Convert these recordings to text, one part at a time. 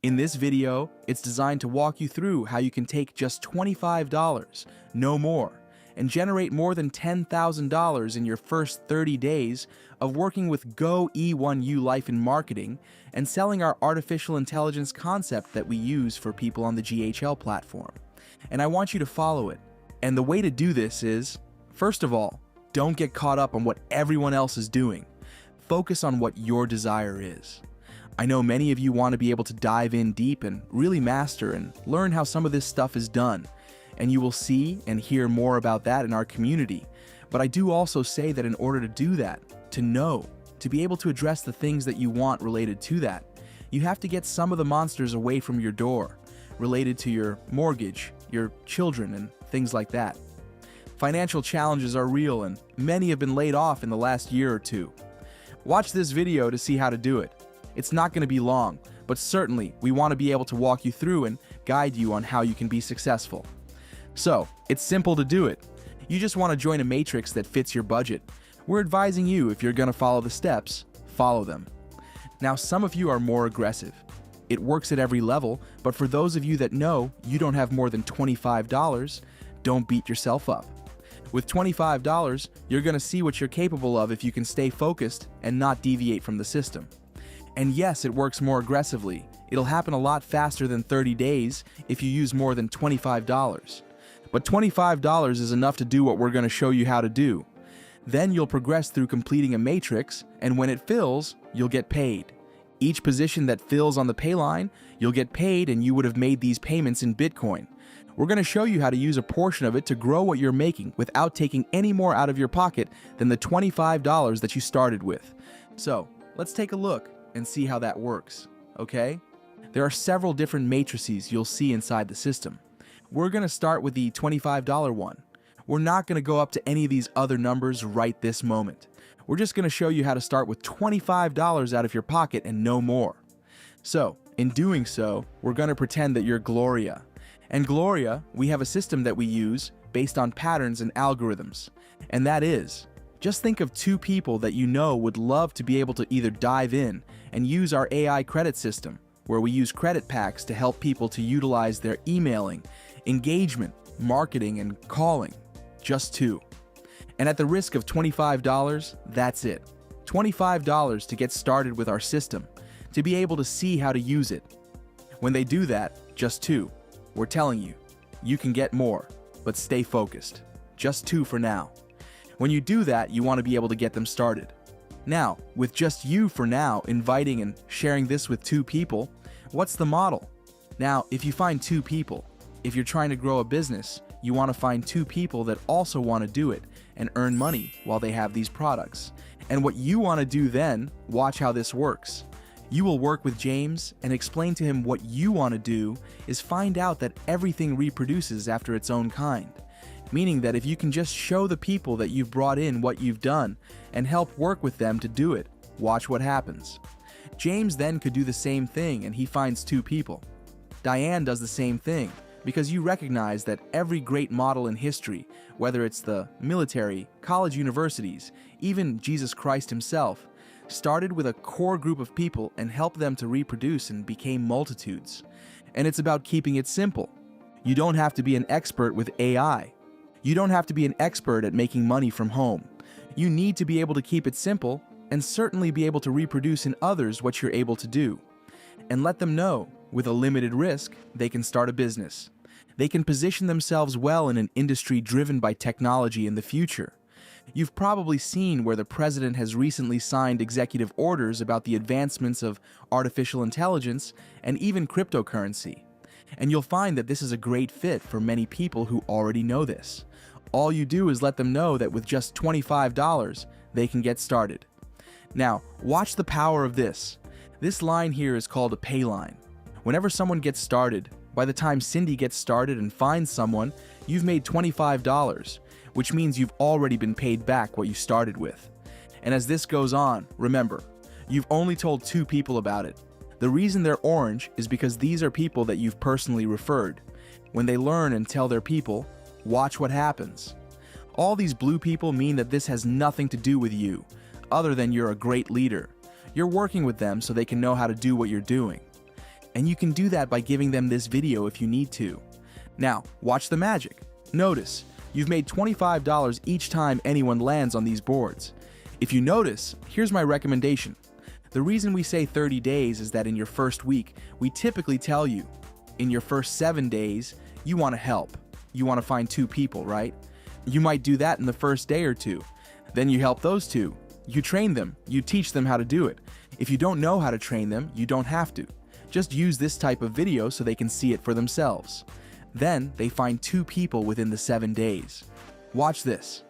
In this video, it's designed to walk you through how you can take just $25, no more, and generate more than $10,000 in your first 30 days of working with Go E1U Life in Marketing and selling our artificial intelligence concept that we use for people on the GHL platform. And I want you to follow it. And the way to do this is, first of all, don't get caught up on what everyone else is doing. Focus on what your desire is. I know many of you want to be able to dive in deep and really master and learn how some of this stuff is done. And you will see and hear more about that in our community. But I do also say that in order to do that, to know, to be able to address the things that you want related to that, you have to get some of the monsters away from your door, related to your mortgage, your children, and things like that. Financial challenges are real and many have been laid off in the last year or two. Watch this video to see how to do it. It's not going to be long, but certainly we want to be able to walk you through and guide you on how you can be successful. So, it's simple to do it. You just want to join a matrix that fits your budget. We're advising you, if you're going to follow the steps, follow them. Now, some of you are more aggressive. It works at every level, but for those of you that know you don't have more than $25, don't beat yourself up. With $25, you're going to see what you're capable of if you can stay focused and not deviate from the system. And yes, it works more aggressively. It'll happen a lot faster than 30 days if you use more than $25. But $25 is enough to do what we're going to show you how to do. Then you'll progress through completing a matrix, and when it fills, you'll get paid. Each position that fills on the pay line, you'll get paid, and you would have made these payments in Bitcoin. We're going to show you how to use a portion of it to grow what you're making without taking any more out of your pocket than the $25 that you started with. So, let's take a look and see how that works, okay? There are several different matrices you'll see inside the system. We're going to start with the $25 one. We're not going to go up to any of these other numbers right this moment. We're just going to show you how to start with $25 out of your pocket and no more. So, in doing so, we're going to pretend that you're Gloria. And Gloria, we have a system that we use based on patterns and algorithms. And that is, just think of two people that you know would love to be able to either dive in and use our AI credit system, where we use credit packs to help people to utilize their emailing, engagement, marketing, and calling. Just two. And at the risk of $25, that's it. $25 to get started with our system, to be able to see how to use it. When they do that, just two. We're telling you, you can get more, but stay focused. Just two for now. When you do that, you want to be able to get them started. Now, with just you for now inviting and sharing this with two people, what's the model? Now, if you find two people, if you're trying to grow a business, you want to find two people that also want to do it and earn money while they have these products. And what you want to do then, watch how this works. You will work with James and explain to him what you want to do is find out that everything reproduces after its own kind. Meaning that if you can just show the people that you've brought in what you've done and help work with them to do it, watch what happens. James then could do the same thing and he finds two people. Diane does the same thing because you recognize that every great model in history, whether it's the military, college universities, even Jesus Christ himself, started with a core group of people and helped them to reproduce and became multitudes. And it's about keeping it simple. You don't have to be an expert with AI. You don't have to be an expert at making money from home. You need to be able to keep it simple and certainly be able to reproduce in others what you're able to do. And let them know, with a limited risk, they can start a business. They can position themselves well in an industry driven by technology in the future. You've probably seen where the president has recently signed executive orders about the advancements of artificial intelligence and even cryptocurrency. And you'll find that this is a great fit for many people who already know this. All you do is let them know that with just $25, they can get started. Now, watch the power of this. This line here is called a pay line. Whenever someone gets started, by the time Cindy gets started and finds someone, you've made $25, which means you've already been paid back what you started with. And as this goes on, remember, you've only told two people about it. The reason they're orange is because these are people that you've personally referred. When they learn and tell their people, watch what happens. All these blue people mean that this has nothing to do with you, other than you're a great leader. You're working with them so they can know how to do what you're doing. And you can do that by giving them this video if you need to. Now, watch the magic. Notice, you've made $25 each time anyone lands on these boards. If you notice, here's my recommendation. The reason we say 30 days is that in your first week, we typically tell you, in your first 7 days, you want to help. You want to find 2 people, right? You might do that in the first day or 2. Then you help those 2. You train them. You teach them how to do it. If you don't know how to train them, you don't have to. Just use this type of video so they can see it for themselves. Then they find 2 people within the 7 days. Watch this.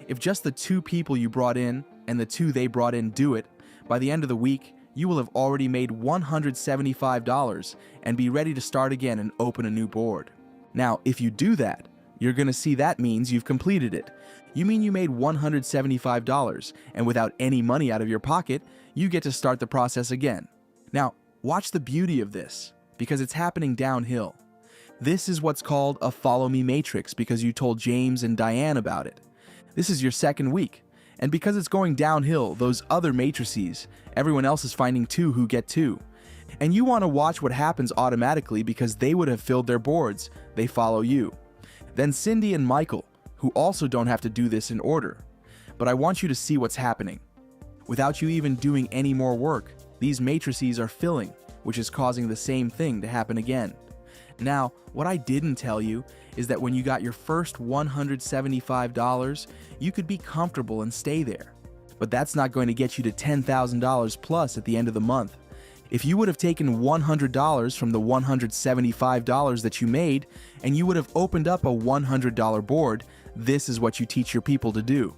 If just the 2 people you brought in and the 2 they brought in do it, by the end of the week, you will have already made $175 and be ready to start again and open a new board. Now, if you do that, you're going to see that means you've completed it. You mean you made $175, and without any money out of your pocket, you get to start the process again. Now, watch the beauty of this, because it's happening downhill. This is what's called a follow me matrix because you told James and Diane about it. This is your second week, and because it's going downhill, those other matrices, everyone else is finding 2 who get 2. And you want to watch what happens automatically because they would have filled their boards, they follow you. Then Cindy and Michael, who also don't have to do this in order. But I want you to see what's happening. Without you even doing any more work, these matrices are filling, which is causing the same thing to happen again. Now, what I didn't tell you is that when you got your first $175, you could be comfortable and stay there. But that's not going to get you to $10,000 plus at the end of the month. If you would have taken $100 from the $175 that you made, and you would have opened up a $100 board, this is what you teach your people to do.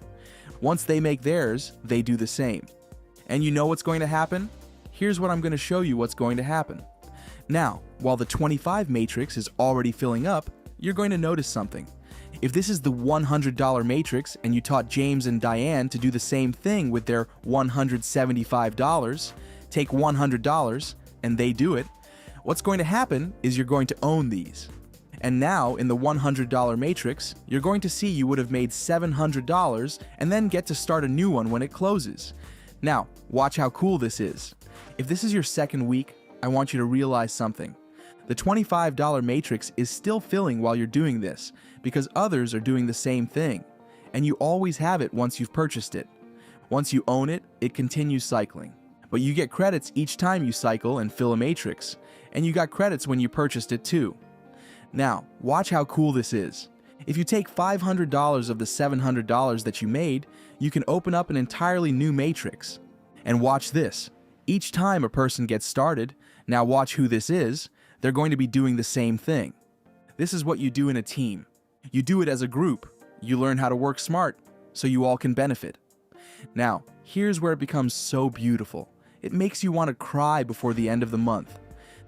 Once they make theirs, they do the same. And you know what's going to happen? Here's what I'm going to show you what's going to happen. Now, while the 25 matrix is already filling up, you're going to notice something. If this is the $100 matrix and you taught James and Diane to do the same thing with their $175, take $100 and they do it, what's going to happen is you're going to own these. And now in the $100 matrix, you're going to see you would have made $700 and then get to start a new one when it closes. Now, watch how cool this is. If this is your second week, I want you to realize something. The $25 matrix is still filling while you're doing this because others are doing the same thing, and you always have it once you've purchased it. Once you own it, it continues cycling. But you get credits each time you cycle and fill a matrix, and you got credits when you purchased it too. Now, watch how cool this is. If you take $500 of the $700 that you made, you can open up an entirely new matrix. And watch this. Each time a person gets started, now watch who this is, they're going to be doing the same thing. This is what you do in a team. You do it as a group. You learn how to work smart, so you all can benefit. Now, here's where it becomes so beautiful. It makes you want to cry before the end of the month.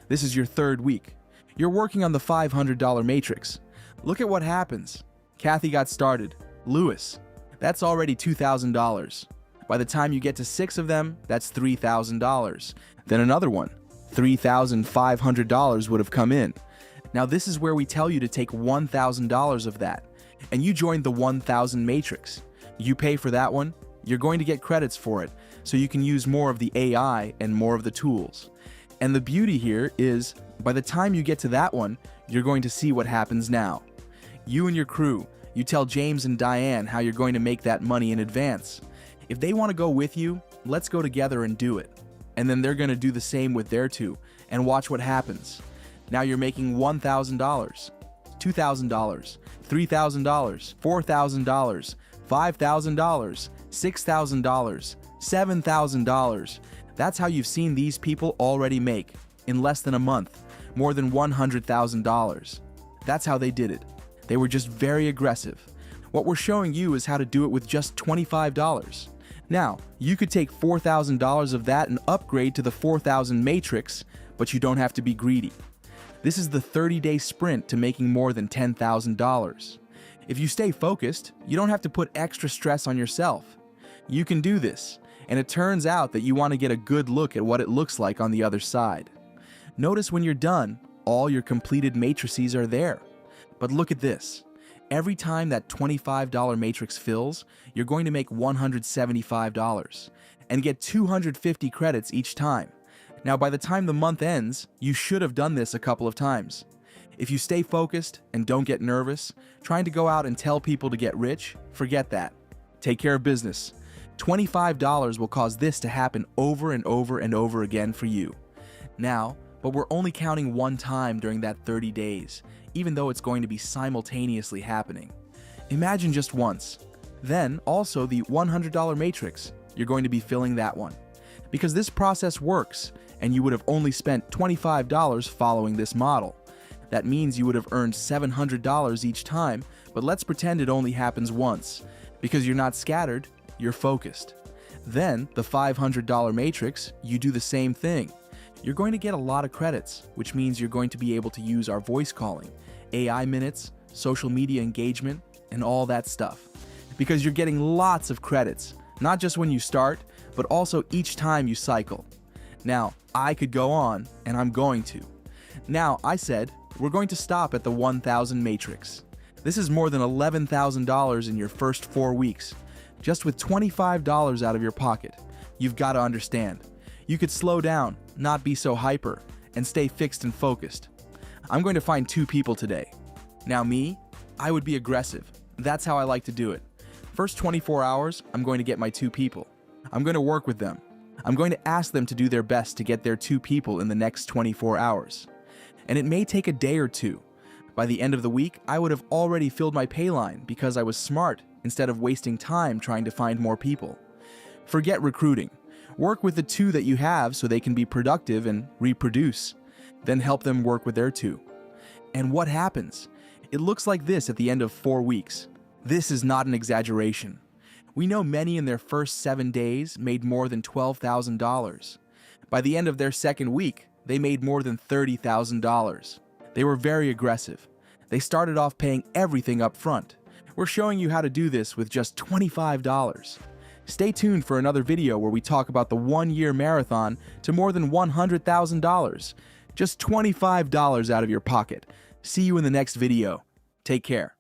This is your third week. You're working on the $500 matrix. Look at what happens. Kathy got started. Lewis. That's already $2,000. By the time you get to 6 of them, that's $3,000. Then another one. $3,500 would have come in. Now this is where we tell you to take $1,000 of that, and you join the 1,000 matrix. You pay for that one, you're going to get credits for it, so you can use more of the AI and more of the tools. And the beauty here is, by the time you get to that one, you're going to see what happens now. You and your crew, you tell James and Diane how you're going to make that money in advance. If they want to go with you, let's go together and do it. And then they're going to do the same with their 2, and watch what happens. Now you're making $1,000, $2,000, $3,000, $4,000, $5,000, $6,000, $7,000. That's how you've seen these people already make, in less than a month, more than $100,000. That's how they did it. They were just very aggressive. What we're showing you is how to do it with just $25. Now, you could take $4,000 of that and upgrade to the 4,000 matrix, but you don't have to be greedy. This is the 30-day sprint to making more than $10,000. If you stay focused, you don't have to put extra stress on yourself. You can do this, and it turns out that you want to get a good look at what it looks like on the other side. Notice when you're done, all your completed matrices are there. But look at this. Every time that $25 matrix fills, you're going to make $175 and get 250 credits each time. Now, by the time the month ends, you should have done this a couple of times. If you stay focused and don't get nervous, trying to go out and tell people to get rich, forget that. Take care of business. $25 will cause this to happen over and over and over again for you. Now, but we're only counting one time during that 30 days, even though it's going to be simultaneously happening. Imagine just once. Then, also the $100 matrix, you're going to be filling that one. Because this process works, and you would have only spent $25 following this model. That means you would have earned $700 each time, but let's pretend it only happens once. Because you're not scattered, you're focused. Then, the $500 matrix, you do the same thing. You're going to get a lot of credits, which means you're going to be able to use our voice calling, AI minutes, social media engagement, and all that stuff. Because you're getting lots of credits, not just when you start, but also each time you cycle. Now, I could go on, and I'm going to. Now, I said, we're going to stop at the 1,000 matrix. This is more than $11,000 in your first 4 weeks, just with $25 out of your pocket. You've got to understand. You could slow down, not be so hyper, and stay fixed and focused. I'm going to find 2 people today. Now me, I would be aggressive. That's how I like to do it. First 24 hours, I'm going to get my 2 people. I'm going to work with them. I'm going to ask them to do their best to get their 2 people in the next 24 hours. And it may take a day or 2. By the end of the week, I would have already filled my pay line because I was smart instead of wasting time trying to find more people. Forget recruiting. Work with the 2 that you have so they can be productive and reproduce. Then help them work with their 2. And what happens? It looks like this at the end of 4 weeks. This is not an exaggeration. We know many in their first 7 days made more than $12,000. By the end of their second week, they made more than $30,000. They were very aggressive. They started off paying everything up front. We're showing you how to do this with just $25. Stay tuned for another video where we talk about the 1-year marathon to more than $100,000. Just $25 out of your pocket. See you in the next video. Take care.